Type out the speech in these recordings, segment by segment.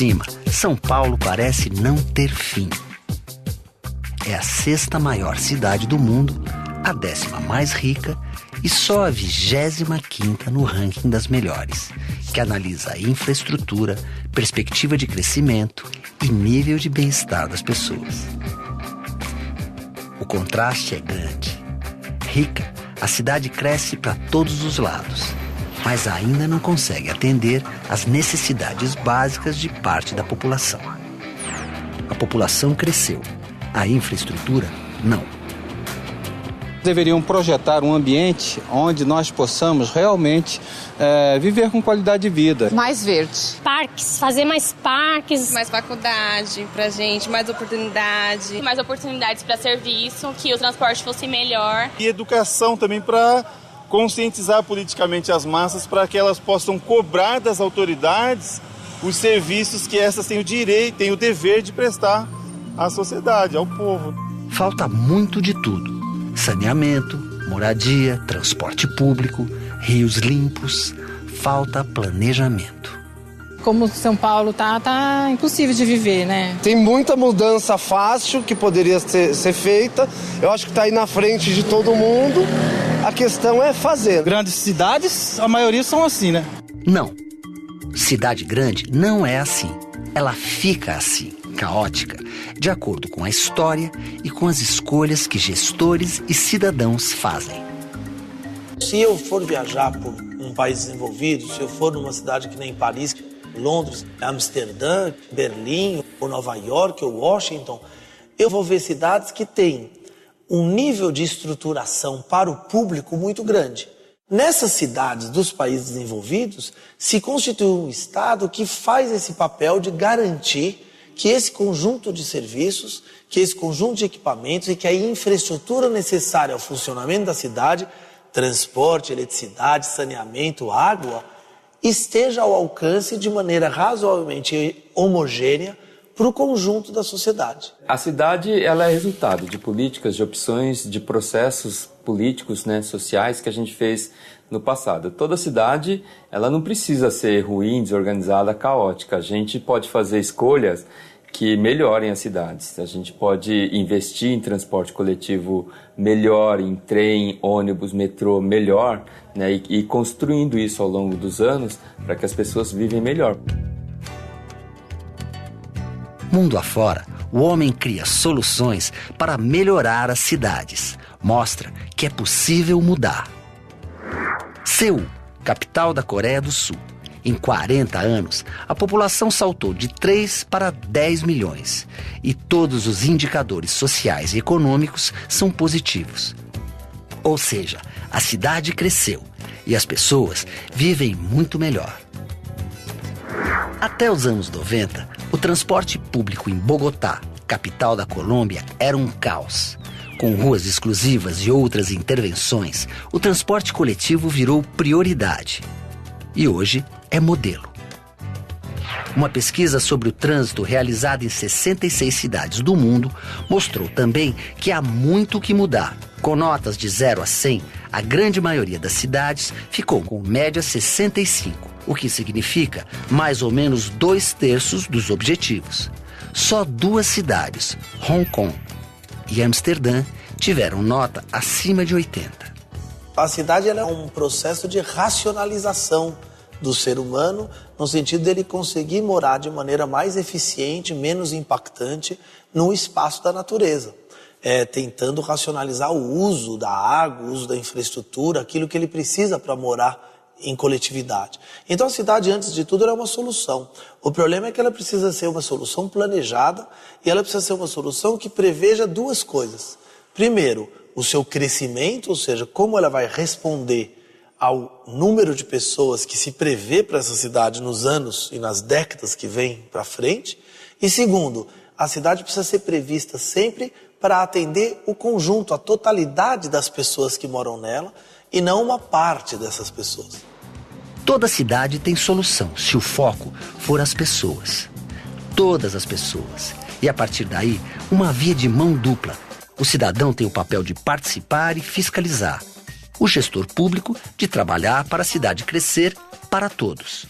cima, São Paulo parece não ter fim. É a 6ª maior cidade do mundo, a 10ª mais rica e só a 25ª no ranking das melhores, que analisa a infraestrutura, perspectiva de crescimento e nível de bem-estar das pessoas. O contraste é grande. Rica, a cidade cresce para todos os lados, mas ainda não consegue atender às necessidades básicas de parte da população. A população cresceu, a infraestrutura não. Deveriam projetar um ambiente onde nós possamos realmente viver com qualidade de vida. Mais verde. Parques, fazer mais parques. Mais faculdade pra gente, mais oportunidade. Mais oportunidades para serviço, que o transporte fosse melhor. E educação também para conscientizar politicamente as massas para que elas possam cobrar das autoridades os serviços que essas têm o direito, têm o dever de prestar à sociedade, ao povo. Falta muito de tudo. Saneamento, moradia, transporte público, rios limpos. Falta planejamento. Como São Paulo tá impossível de viver, né? Tem muita mudança fácil que poderia ser feita. Eu acho que está aí na frente de todo mundo. A questão é fazer. Grandes cidades, a maioria são assim, né? Não. Cidade grande não é assim. Ela fica assim, caótica, de acordo com a história e com as escolhas que gestores e cidadãos fazem. Se eu for viajar por um país desenvolvido, se eu for numa cidade que nem Paris, Londres, Amsterdã, Berlim, ou Nova York, ou Washington, eu vou ver cidades que têm um nível de estruturação para o público muito grande. Nessas cidades dos países desenvolvidos, se constitui um Estado que faz esse papel de garantir que esse conjunto de serviços, que esse conjunto de equipamentos e que a infraestrutura necessária ao funcionamento da cidade, transporte, eletricidade, saneamento, água, esteja ao alcance de maneira razoavelmente homogênea para o conjunto da sociedade. A cidade ela é resultado de políticas, de opções, de processos políticos, sociais que a gente fez no passado. Toda cidade ela não precisa ser ruim, desorganizada, caótica. A gente pode fazer escolhas que melhorem as cidades. A gente pode investir em transporte coletivo melhor, em trem, ônibus, metrô melhor, e construindo isso ao longo dos anos para que as pessoas vivem melhor. Mundo afora, o homem cria soluções para melhorar as cidades. Mostra que é possível mudar. Seul, capital da Coreia do Sul. Em 40 anos, a população saltou de 3 para 10 milhões. E todos os indicadores sociais e econômicos são positivos. Ou seja, a cidade cresceu e as pessoas vivem muito melhor. Até os anos 90, o transporte público em Bogotá, capital da Colômbia, era um caos. Com ruas exclusivas e outras intervenções, o transporte coletivo virou prioridade. E hoje é modelo. Uma pesquisa sobre o trânsito realizada em 66 cidades do mundo mostrou também que há muito o que mudar. Com notas de 0 a 100, a grande maioria das cidades ficou com média 65, o que significa mais ou menos 2/3 dos objetivos. Só 2 cidades, Hong Kong e Amsterdã, tiveram nota acima de 80. A cidade ela é um processo de racionalização do ser humano, no sentido dele conseguir morar de maneira mais eficiente, menos impactante no espaço da natureza. Tentando racionalizar o uso da água, o uso da infraestrutura, aquilo que ele precisa para morar em coletividade. Então a cidade, antes de tudo, é uma solução. O problema é que ela precisa ser uma solução planejada e ela precisa ser uma solução que preveja 2 coisas. Primeiro, o seu crescimento, ou seja, como ela vai responder ao número de pessoas que se prevê para essa cidade nos anos e nas décadas que vêm para frente. E segundo, a cidade precisa ser prevista sempre para atender o conjunto, a totalidade das pessoas que moram nela e não uma parte dessas pessoas. Toda cidade tem solução se o foco for as pessoas. Todas as pessoas. E a partir daí, uma via de mão dupla. O cidadão tem o papel de participar e fiscalizar. O gestor público de trabalhar para a cidade crescer para todos.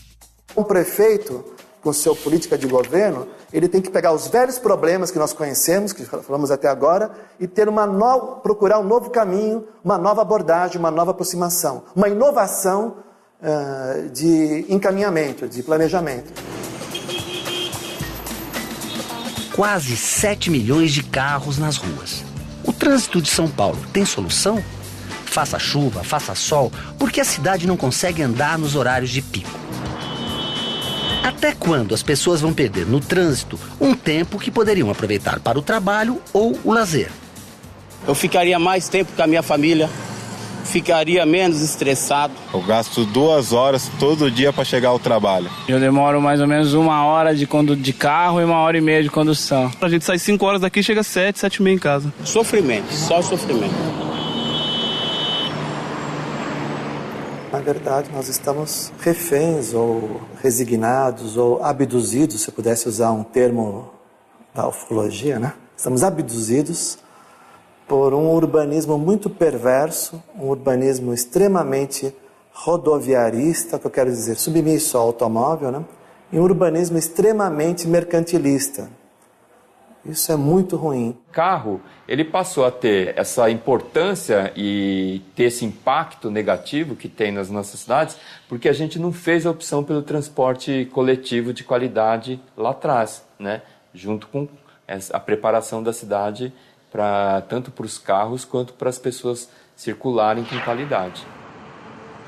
O prefeito com sua política de governo, ele tem que pegar os velhos problemas que nós conhecemos, que falamos até agora, e procurar um novo caminho, uma nova abordagem, uma nova aproximação, uma inovação de encaminhamento, de planejamento. Quase 7 milhões de carros nas ruas. O trânsito de São Paulo tem solução? Faça chuva, faça sol, porque a cidade não consegue andar nos horários de pico. Até quando as pessoas vão perder no trânsito um tempo que poderiam aproveitar para o trabalho ou o lazer? Eu ficaria mais tempo com a minha família, ficaria menos estressado. Eu gasto 2 horas todo dia para chegar ao trabalho. Eu demoro mais ou menos 1 hora de carro e 1h30 de condução. A gente sai 5 horas daqui e chega 7, 7h30 em casa. Sofrimento, só sofrimento. Na verdade, nós estamos reféns ou resignados ou abduzidos, se eu pudesse usar um termo da ufologia, né? Estamos abduzidos por um urbanismo muito perverso, um urbanismo extremamente rodoviarista, que eu quero dizer, submisso ao automóvel, né? E um urbanismo extremamente mercantilista. Isso é muito ruim. O carro, ele passou a ter essa importância e ter esse impacto negativo que tem nas nossas cidades, porque a gente não fez a opção pelo transporte coletivo de qualidade lá atrás, né? Junto com a preparação da cidade tanto para os carros quanto para as pessoas circularem com qualidade.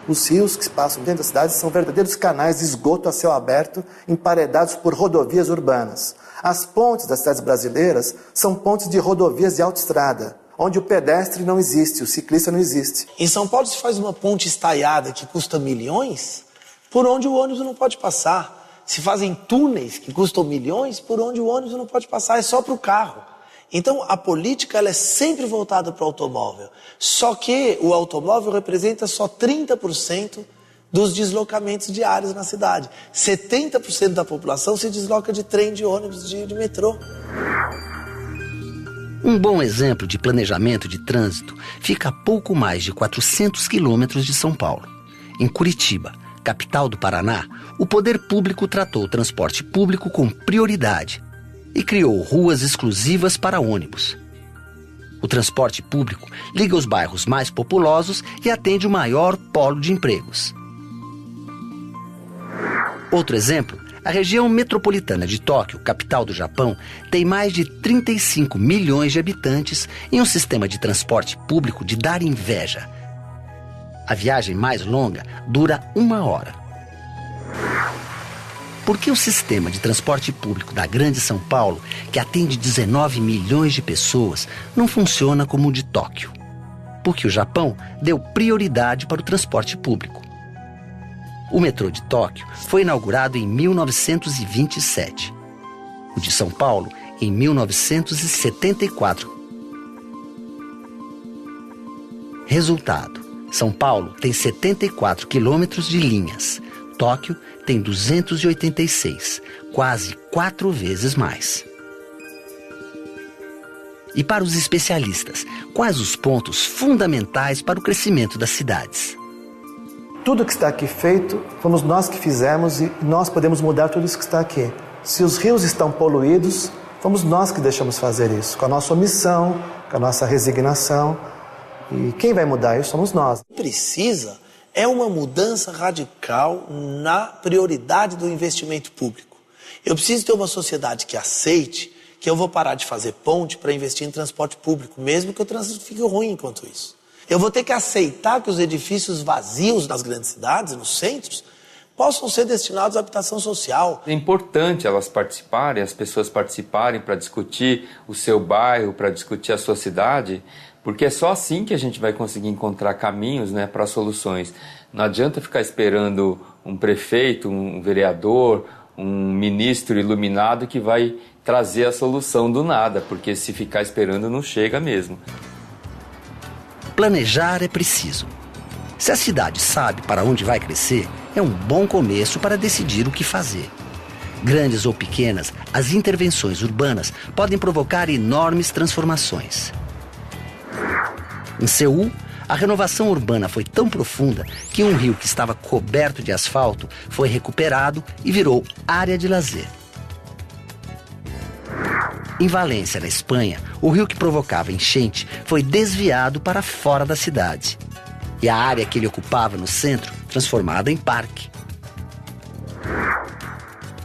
Os rios que passam dentro da cidade são verdadeiros canais de esgoto a céu aberto, emparedados por rodovias urbanas. As pontes das cidades brasileiras são pontes de rodovias de autoestrada, onde o pedestre não existe, o ciclista não existe. Em São Paulo se faz uma ponte estaiada que custa milhões, por onde o ônibus não pode passar. Se fazem túneis que custam milhões, por onde o ônibus não pode passar, é só para o carro. Então a política ela é sempre voltada para o automóvel. Só que o automóvel representa só 30% dos deslocamentos diários na cidade. 70% da população se desloca de trem, de ônibus, de metrô. Um bom exemplo de planejamento de trânsito fica a pouco mais de 400 quilômetros de São Paulo. Em Curitiba, capital do Paraná, o poder público tratou o transporte público com prioridade e criou ruas exclusivas para ônibus. O transporte público liga os bairros mais populosos e atende o maior polo de empregos. Outro exemplo, a região metropolitana de Tóquio, capital do Japão, tem mais de 35 milhões de habitantes e um sistema de transporte público de dar inveja. A viagem mais longa dura 1 hora. Por que o sistema de transporte público da Grande São Paulo, que atende 19 milhões de pessoas, não funciona como o de Tóquio? Porque o Japão deu prioridade para o transporte público. O metrô de Tóquio foi inaugurado em 1927. O de São Paulo, em 1974. Resultado: São Paulo tem 74 quilômetros de linhas. Tóquio tem 286, quase 4 vezes mais. E para os especialistas, quais os pontos fundamentais para o crescimento das cidades? Tudo que está aqui feito, fomos nós que fizemos e nós podemos mudar tudo isso que está aqui. Se os rios estão poluídos, fomos nós que deixamos fazer isso, com a nossa omissão, com a nossa resignação. E quem vai mudar isso somos nós. Precisa é uma mudança radical na prioridade do investimento público. Eu preciso ter uma sociedade que aceite que eu vou parar de fazer ponte para investir em transporte público, mesmo que o trânsito fique ruim enquanto isso. Eu vou ter que aceitar que os edifícios vazios nas grandes cidades, nos centros, possam ser destinados à habitação social. É importante elas participarem, as pessoas participarem para discutir o seu bairro, para discutir a sua cidade, porque é só assim que a gente vai conseguir encontrar caminhos, né, para soluções. Não adianta ficar esperando um prefeito, um vereador, um ministro iluminado que vai trazer a solução do nada, porque se ficar esperando não chega mesmo. Planejar é preciso. Se a cidade sabe para onde vai crescer, é um bom começo para decidir o que fazer. Grandes ou pequenas, as intervenções urbanas podem provocar enormes transformações. Em Seul, A renovação urbana foi tão profunda que um rio que estava coberto de asfalto foi recuperado e virou área de lazer. Em Valência, na Espanha, o rio que provocava enchente foi desviado para fora da cidade. E a área que ele ocupava no centro, transformada em parque.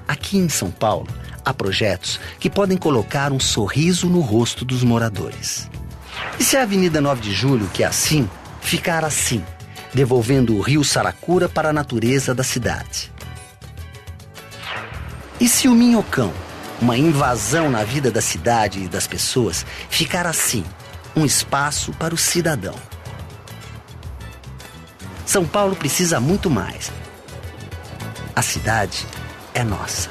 Aqui em São Paulo, há projetos que podem colocar um sorriso no rosto dos moradores. E se a Avenida 9 de Julho, que é assim, ficar assim, devolvendo o rio Saracura para a natureza da cidade? E se o Minhocão, uma invasão na vida da cidade e das pessoas, ficar assim, um espaço para o cidadão? São Paulo precisa muito mais. A cidade é nossa.